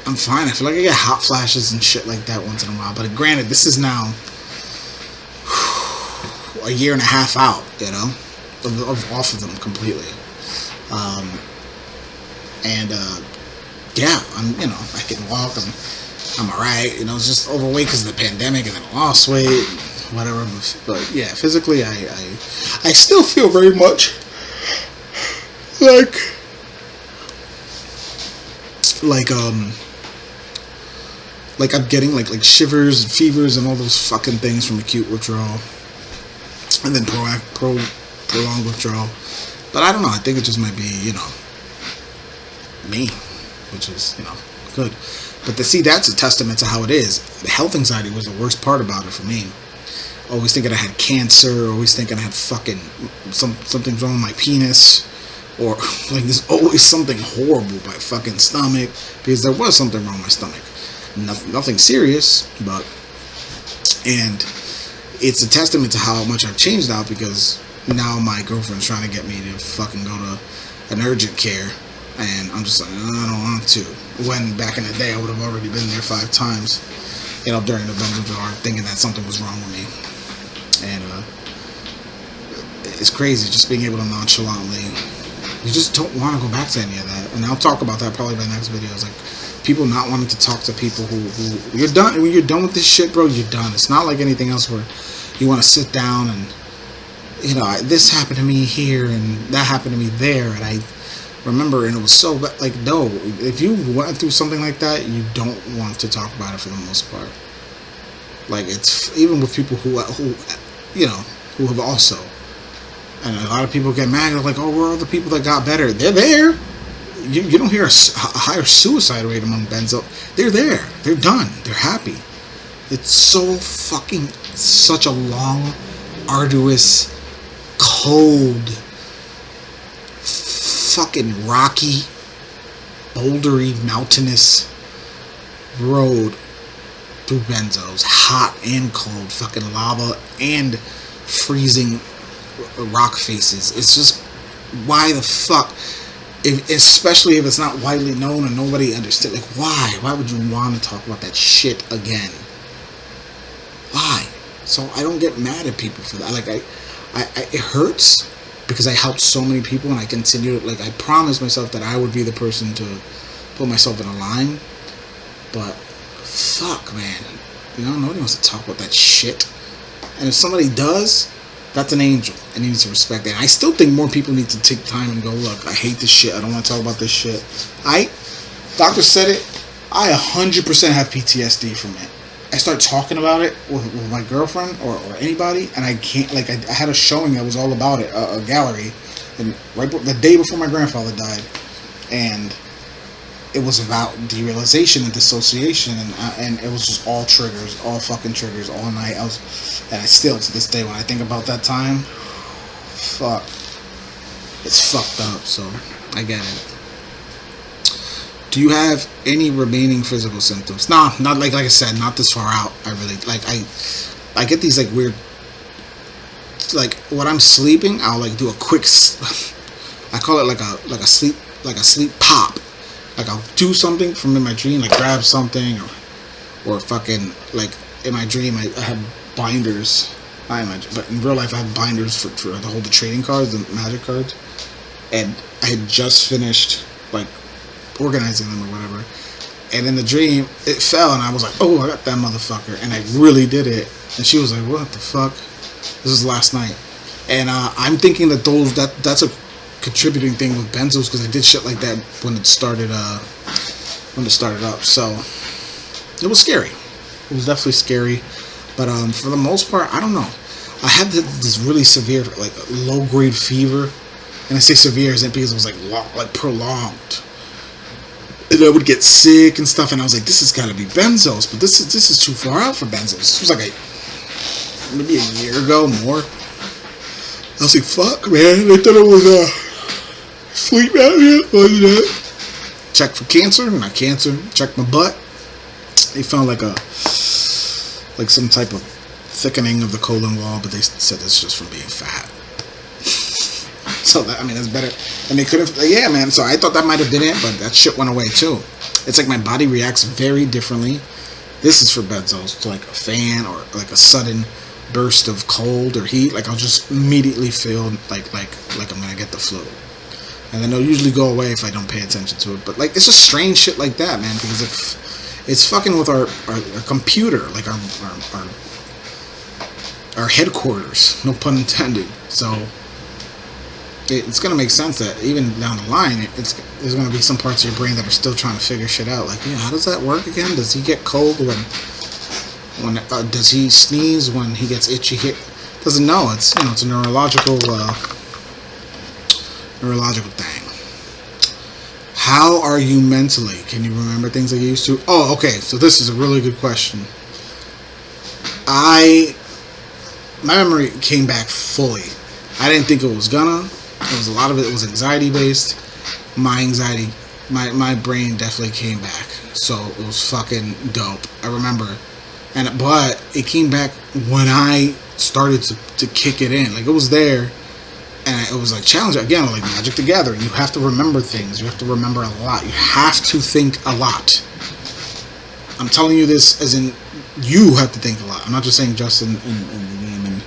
I'm fine. I feel like I get hot flashes and shit like that once in a while. But granted, this is now a year and a half out, off of them completely. Yeah, I can walk. I'm alright. It's just overweight because of the pandemic, and then I lost weight, whatever. But yeah, physically, I still feel very much like I'm getting like shivers and fevers and all those fucking things from acute withdrawal, and then prolonged withdrawal. But I don't know. I think it just might be me, which is good. But that's a testament to how it is. The health anxiety was the worst part about it for me. Always thinking I had cancer. Always thinking I had fucking something's wrong with my penis. Or like there's always something horrible with my fucking stomach, because there was something wrong with my stomach. Nothing serious, and it's a testament to how much I've changed out, because now my girlfriend's trying to get me to fucking go to an urgent care, and I'm just like, I don't want to. When back in the day I would have already been there 5 times, during the Benzo-Free, thinking that something was wrong with me. And it's crazy just being able to nonchalantly. You just don't want to go back to any of that. And I'll talk about that probably by the next video. It's like people not wanting to talk to people who you're done. When you're done with this shit, bro, you're done. It's not like anything else where you want to sit down and this happened to me here and that happened to me there, and I remember, and it was so like, no, if you went through something like that, you don't want to talk about it for the most part. Like, it's even with people who have also. And a lot of people get mad. They're like, oh, where are all the people that got better? They're there. You don't hear a higher suicide rate among benzo. They're there. They're done. They're happy. It's such a long, arduous, cold, fucking rocky, bouldery, mountainous road through benzos. Hot and cold. Fucking lava and freezing rock faces. It's just, why the fuck, especially if it's not widely known and nobody understood, like, why would you want to talk about that shit again? Why? So I don't get mad at people for that. Like, it hurts because I helped so many people, and I continue, like, I promised myself that I would be the person to put myself in a line, but fuck, man, nobody wants to talk about that shit. And if somebody does, that's an angel, and you need to respect that. And I still think more people need to take time and go, look, I hate this shit. I don't want to talk about this shit. Doctor said it. I 100% have PTSD from it. I start talking about it with my girlfriend or anybody, and I can't, like, I had a showing that was all about it, a gallery, and the day before my grandfather died, and it was about derealization and dissociation, and it was just all triggers, all fucking triggers, all night. And I still, to this day, when I think about that time, fuck, it's fucked up. So I get it. Do you have any remaining physical symptoms? Nah, not like I said, not this far out. I really I get these like weird, like when I'm sleeping, I'll like do a quick, I call it like a sleep pop. Like, I'll do something from in my dream, like grab something, or fucking, like, in my dream, I have binders. Not in my dream, but in real life, I have binders for to hold the trading cards, the magic cards. And I had just finished, like, organizing them or whatever. And in the dream, it fell, and I was like, oh, I got that motherfucker. And I really did it. And she was like, what the fuck? This was last night. And I'm thinking that that's a contributing thing with benzos because I did shit like that when it started up. So it was scary. It was definitely scary, but for the most part, I don't know. I had this really severe, like, low grade fever, and I say severe isn't because it was like prolonged. And I would get sick and stuff, and I was like, this has got to be benzos, but this is too far out for benzos. This was like maybe a year ago, more. I was like, fuck, man. They thought it was sleep apnea. Check for cancer, not cancer. Check my butt. They found like some type of thickening of the colon wall, but they said it's just from being fat. So that, I mean, that's better. And they could have, yeah, man. So I thought that might have been it, but that shit went away too. It's like my body reacts very differently. This is for benzos, to like a fan or like a sudden burst of cold or heat. Like I'll just immediately feel like I'm gonna get the flu, and then they'll usually go away if I don't pay attention to it. But like it's just strange shit like that, man, because if it's fucking with our computer, like our headquarters, no pun intended. So it's gonna make sense that even down the line, there's gonna be some parts of your brain that are still trying to figure shit out. Like, how does that work again? Does he get cold when does he sneeze when he gets itchy? Doesn't know. It's it's a neurological thing. How are you mentally? Can you remember things like you used to? Oh, okay. So this is a really good question. My memory came back fully. I didn't think it was gonna. It was a lot of it was anxiety based. My anxiety, my brain definitely came back. So it was fucking dope. I remember, but it came back when I started to kick it in. Like it was there, and it was like challenging again, like Magic the Gathering. You have to remember things. You have to remember a lot. You have to think a lot. I'm telling you this as in you have to think a lot. I'm not just saying just in the game. And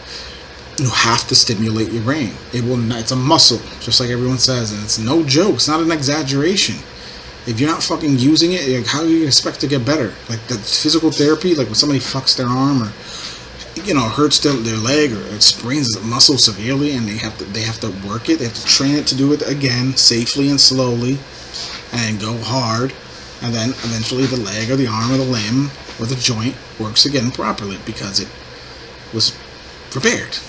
you have to stimulate your brain. It's a muscle, just like everyone says, and it's no joke. It's not an exaggeration. If you're not fucking using it, like, how do you expect to get better? Like the physical therapy, like when somebody fucks their arm or hurts their leg or it sprains a muscle severely, and they have to work it. They have to train it to do it again safely and slowly, and go hard, and then eventually the leg or the arm or the limb or the joint works again properly because it was repaired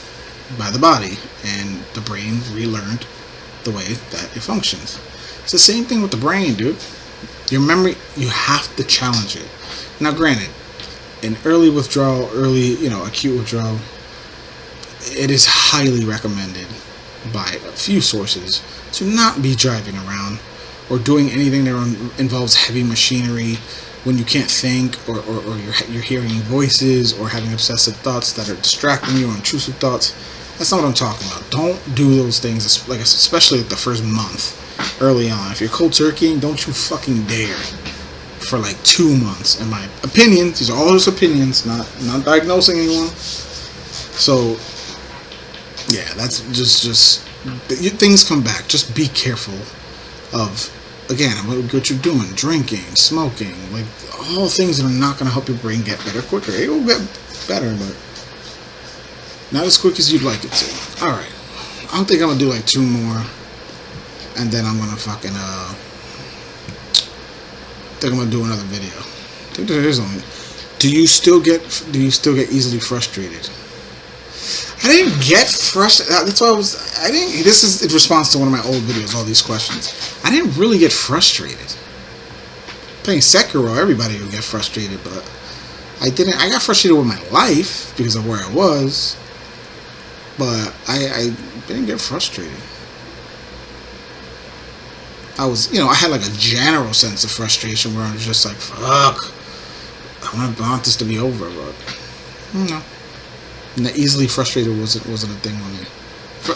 by the body and the brain relearned the way that it functions. It's the same thing with the brain, dude. Your memory, you have to challenge it. Now, granted, in early withdrawal, acute withdrawal, it is highly recommended by a few sources to not be driving around or doing anything that involves heavy machinery when you can't think, or you're hearing voices or having obsessive thoughts that are distracting you, or intrusive thoughts. That's not what I'm talking about. Don't do those things, especially like the first month, early on. If you're cold turkeying, don't you fucking dare for like 2 months. In my opinion, these are all just opinions, not diagnosing anyone. So yeah, that's just things come back. Just be careful of, again, what you're doing, drinking, smoking, like all things that are not going to help your brain get better quicker. It will get better, but not as quick as you'd like it to. Alright, I don't think I'm going to do like 2 more, and then I'm going to fucking I think I'm going to do another video. I think there is only. Do you still get easily frustrated? I didn't get frustrated. That's why this is in response to one of my old videos, all these questions. I didn't really get frustrated. Playing Sekiro, everybody would get frustrated, but I didn't. I got frustrated with my life because of where I was, but I didn't get frustrated. I was, I had like a general sense of frustration where I was just like, fuck, I want this to be over, but no. And that easily frustrated wasn't a thing on me.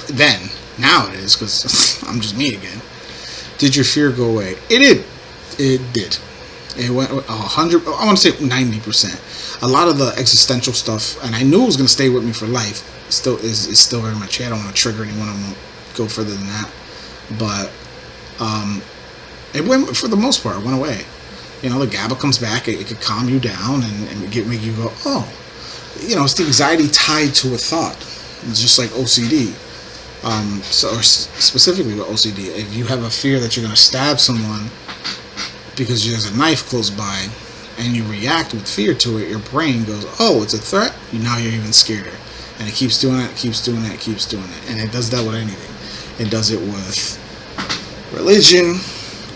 Then, now it is, because I'm just me again. Did your fear go away? It did. It did. It went 100. I want to say 90%. A lot of the existential stuff, and I knew it was going to stay with me for life. Still is still very much here. I don't want to trigger anyone. I won't go further than that. But it went, for the most part, it went away. The GABA comes back. It could calm you down and make you go, oh. It's the anxiety tied to a thought. It's just like OCD. Or specifically with OCD, if you have a fear that you're going to stab someone because there's a knife close by, and you react with fear to it, your brain goes, "Oh, it's a threat." Now you're even scareder, and it keeps doing it, keeps doing it, keeps doing it, and it does that with anything. It does it with religion.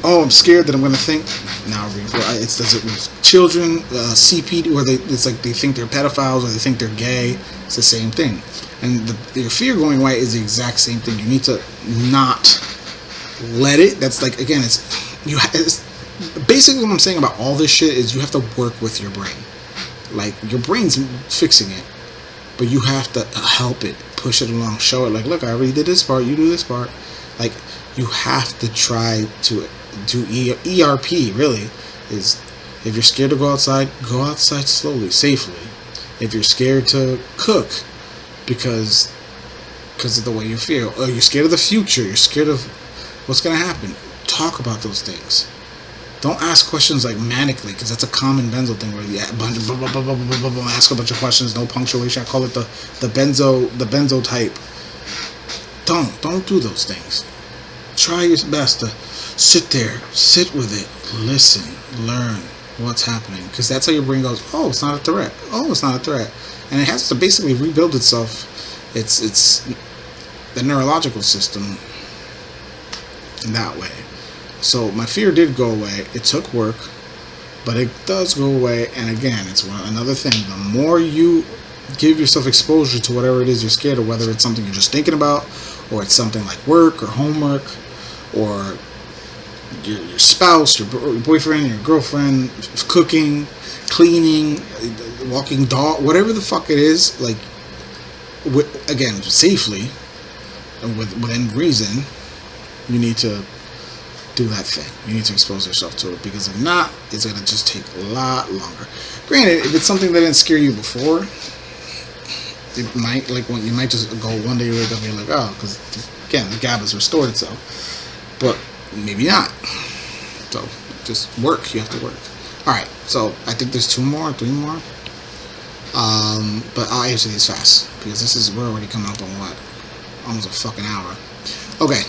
Oh, I'm scared that I'm going to think. Now it does it with children, CPD, where it's like they think they're pedophiles or they think they're gay. It's the same thing, and your fear going away is the exact same thing. You need to not let it. That's like, again, it's basically what I'm saying about all this shit is you have to work with your brain. Like, your brain's fixing it, but you have to help it, push it along, show it, like, look, I already did this part, you do this part. Like, you have to try to do ERP, really, is if you're scared to go outside slowly, safely. If you're scared to cook because of the way you feel, or you're scared of the future, you're scared of what's going to happen, talk about those things. Don't ask questions like manically, because that's a common benzo thing where you ask a bunch of questions, no punctuation. I call it the benzo type. Don't do those things. Try your best to sit with it, listen, learn what's happening, because that's how your brain goes, oh, it's not a threat. Oh, it's not a threat, and it has to basically rebuild itself. It's the neurological system in that way. So my fear did go away. It took work, but it does go away. And again, it's another thing. The more you give yourself exposure to whatever it is you're scared of, whether it's something you're just thinking about, or it's something like work or homework, or your spouse, your boyfriend, your girlfriend, cooking, cleaning, walking dog, whatever the fuck it is, like, again, safely and within reason, you need to do that thing. You need to expose yourself to it, because if not, it's going to just take a lot longer. Granted, if it's something that didn't scare you before, it might, like, when you might just go one day, you wake up and you're like, oh, because again, the GABA's restored itself, but maybe not. So just work. You have to work. All right, so I think there's 3 more, but I'll answer these fast, because we're already coming up on what, almost a fucking hour. Okay.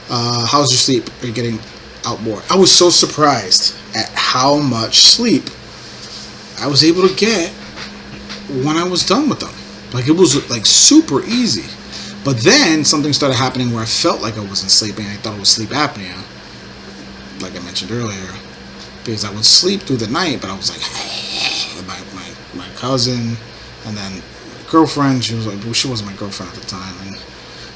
How's your sleep? Are you getting out more? I was so surprised at how much sleep I was able to get when I was done with them. Like, it was like super easy. But then something started happening where I felt like I wasn't sleeping. I thought it was sleep apnea, like I mentioned earlier, because I would sleep through the night, but I was like, my cousin, and then my girlfriend. She was like, well, she wasn't my girlfriend at the time, and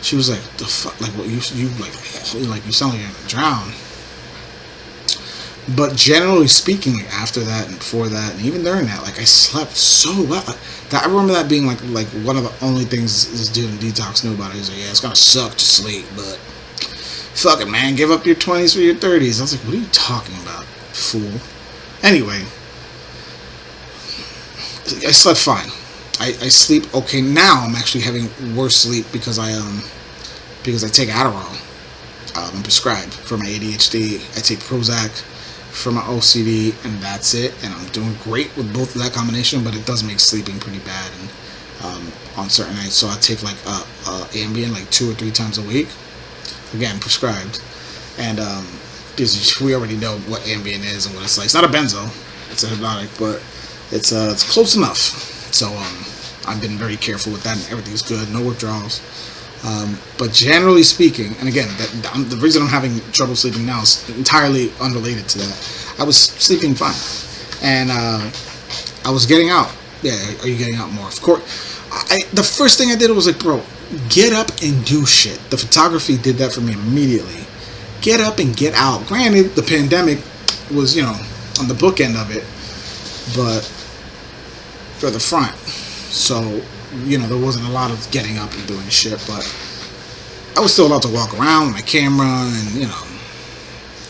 she was like, the fuck, like, what, you you sound like you're gonna drown. But generally speaking, like, after that and before that and even during that, like, I slept so well. I remember that being like one of the only things this dude in Detox knew about it. He was like, yeah, it's gonna suck to sleep, but fuck it, man, give up your 20s for your 30s. I was like, what are you talking about, fool? Anyway, I slept fine. I sleep okay. Now I'm actually having worse sleep because I take Adderall. I'm prescribed for my ADHD. I take Prozac for my OCD, and that's it. And I'm doing great with both of that combination, but it does make sleeping pretty bad and on certain nights. So I take like Ambien like 2 or 3 times a week. Again, prescribed. And because we already know what Ambien is and what it's like. It's not a benzo. It's a hypnotic, but it's close enough. So I've been very careful with that, and everything's good. No withdrawals. But generally speaking, and again, the reason I'm having trouble sleeping now is entirely unrelated to that. I was sleeping fine, and I was getting out. Yeah, are you getting out more? Of course. The first thing I did was like, bro, get up and do shit. The photography did that for me immediately. Get up and get out. Granted, the pandemic was, on the bookend of it, but for the front. So, there wasn't a lot of getting up and doing shit, but I was still allowed to walk around with my camera, and,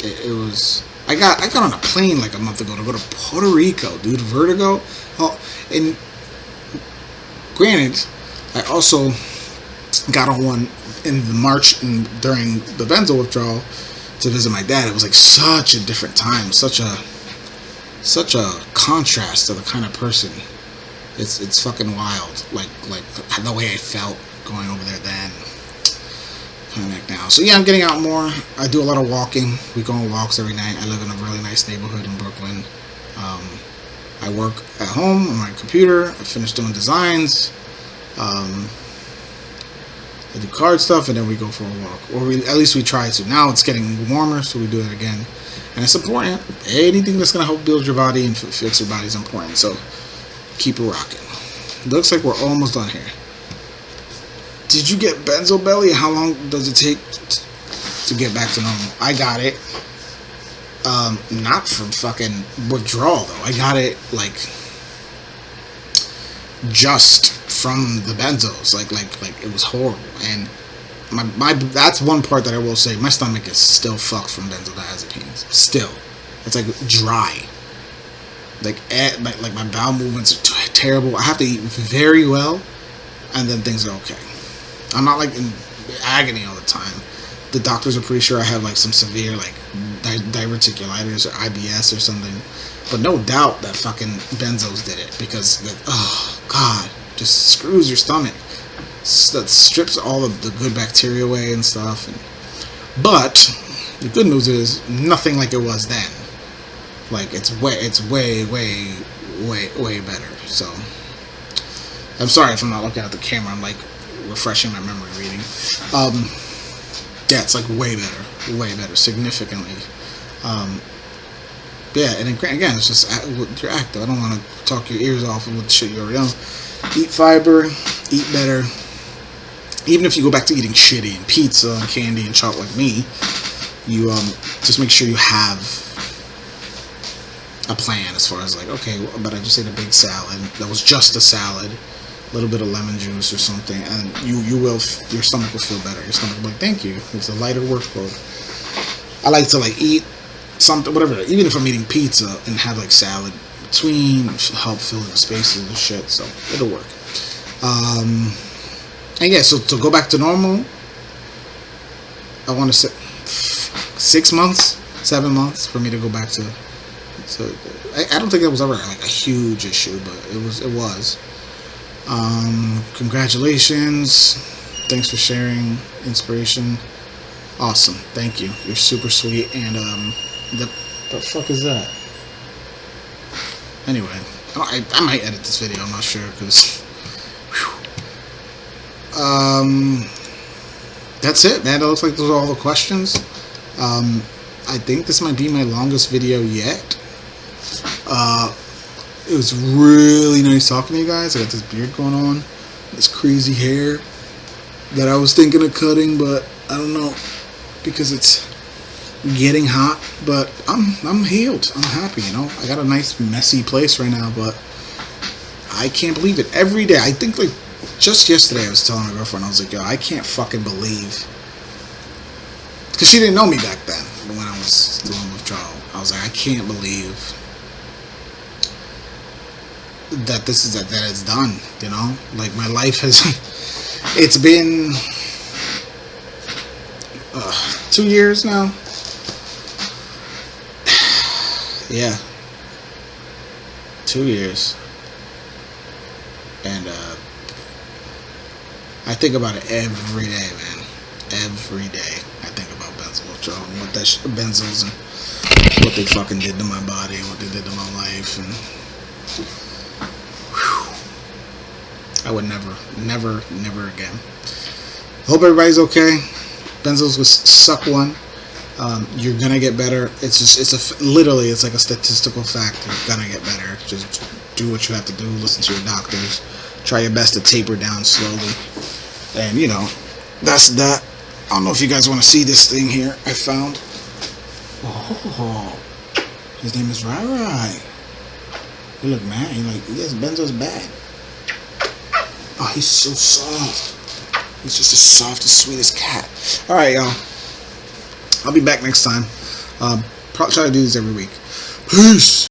it was... I got on a plane like a month ago to go to Puerto Rico, dude, Vertigo. Oh, and granted, I also got on one in the March and during the benzo withdrawal to visit my dad. It was like such a different time, such a contrast to the kind of person. It's fucking wild, like the way I felt going over there then. Coming back now. So yeah, I'm getting out more. I do a lot of walking. We go on walks every night. I live in a really nice neighborhood in Brooklyn. I work at home on my computer. I finish doing designs. I do card stuff, and then we go for a walk. Or at least we try to. Now it's getting warmer, so we do it again. And it's important. Anything that's going to help build your body and fix your body is important. So keep it rocking. Looks like we're almost done here. Did you get benzo belly? How long does it take to get back to normal? I got it. Not from fucking withdrawal though. I got it like just from the benzos. Like it was horrible. And my that's one part that I will say. My stomach is still fucked from benzodiazepines. Still, it's like dry. Like my bowel movements are terrible. I have to eat very well, and then things are okay. I'm not like in agony all the time. The doctors are pretty sure I have like some severe like diverticulitis or IBS or something. But no doubt that fucking benzos did it, because oh god, just screws your stomach. That strips all of the good bacteria away and stuff. But the good news is nothing like it was then. Like it's way better. So I'm sorry if I'm not looking at the camera. I'm like refreshing my memory reading. Yeah, it's like way better, significantly. Yeah, and again, it's just you're active. I don't want to talk your ears off with shit you already know. Eat fiber, eat better. Even if you go back to eating shitty and pizza and candy and chocolate like me, you just make sure you have a plan as far as like, okay, but I just ate a big salad that was just a salad, a little bit of lemon juice or something, and your stomach will feel better. Your stomach will be like, thank you, it's a lighter workload. I like to like eat something, whatever, even if I'm eating pizza, and have like salad between, help fill in the spaces and shit, so it'll work. And yeah, so to go back to normal, I want to say 6 months, 7 months for me to go back to. So I don't think that was ever like a huge issue, but it was. Congratulations! Thanks for sharing inspiration. Awesome, thank you. You're super sweet. And the fuck is that? Anyway, I might edit this video. I'm not sure because. That's it, man. It looks like those are all the questions. I think this might be my longest video yet. It was really nice talking to you guys. I got this beard going on, this crazy hair that I was thinking of cutting, but I don't know, because it's getting hot. But I'm healed. I'm happy, you know. I got a nice messy place right now, but I can't believe it. Every day, I think like just yesterday I was telling my girlfriend, I was like, yo, I can't fucking believe, because she didn't know me back then when I was doing withdrawal. I was like, I can't believe that this is that it's done, you know. Like my life has it's been 2 years now. Yeah, 2 years. And I think about it every day, man. Every day I think about benzo withdrawal and what that benzos and what they fucking did to my body and what they did to my life. And I would never again. Hope everybody's okay. Benzos will suck one. You're gonna get better. Literally, it's like a statistical fact. You're gonna get better. Just do what you have to do. Listen to your doctors. Try your best to taper down slowly. And you know, that's that. I don't know if you guys want to see this thing here I found. Oh, his name is Rai Rai. He look mad. He like, yes, Benzo's bad. Oh, he's so soft. He's just the softest, sweetest cat. Alright, y'all. I'll be back next time. Probably try to do this every week. Peace!